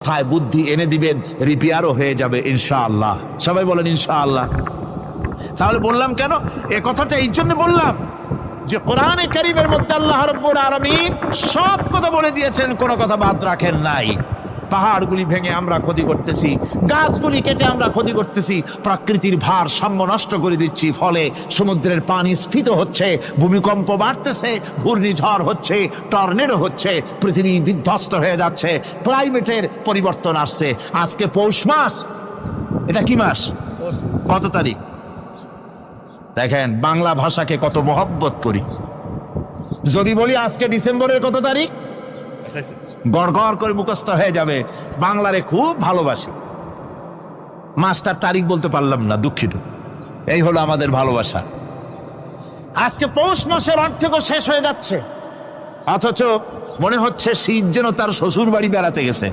মাথায় বুদ্ধি এনে দিবেন, রিপেয়ারও হয়ে যাবে ইনশাআল্লাহ। সবাই বলেন ইনশাআল্লাহ। তাহলে বললাম কেন এ কথাটা? এই জন্য বললাম যে কোরআনে কারীমের মধ্যে আল্লাহ রাব্বুল আলামিন সব কথা বলে দিয়েছেন, কোনো কথা বাদ রাখেন নাই। পাহাড়গুলি ভেঙে আমরা ক্ষতি করতেছি, গাছগুলি কেটে আমরা ক্ষতি করতেছি, প্রকৃতির ভারসাম্য নষ্ট করে দিচ্ছি, ফলে সমুদ্রের পানি স্ফীত হচ্ছে, ভূমিকম্প বাড়তেছে, ঘূর্ণিঝড় হচ্ছে, টর্নেডো হচ্ছে, পৃথিবী বিধ্বস্ত হয়ে যাচ্ছে, ক্লাইমেটের পরিবর্তন আসছে। আজকে পৌষ মাস, এটা কি মাস? কত তারিখ? দেখেন বাংলা ভাষাকে কত মহব্বত করি। যদি বলি আজকে ডিসেম্বরের কত তারিখ, গড় গড় করে মুখস্থ হয়ে যাবে। বাংলারে খুব ভালোবাসি, মাসটার তারিখ বলতে পারলাম না, দুঃখিত। এই হলো আমাদের ভালোবাসা। আজকে পৌষ মাসের অর্ধেকও শেষ হয়ে যাচ্ছে, অথচ মনে হচ্ছে শীত যেন তার শ্বশুর বাড়ি বেড়াতে গেছে।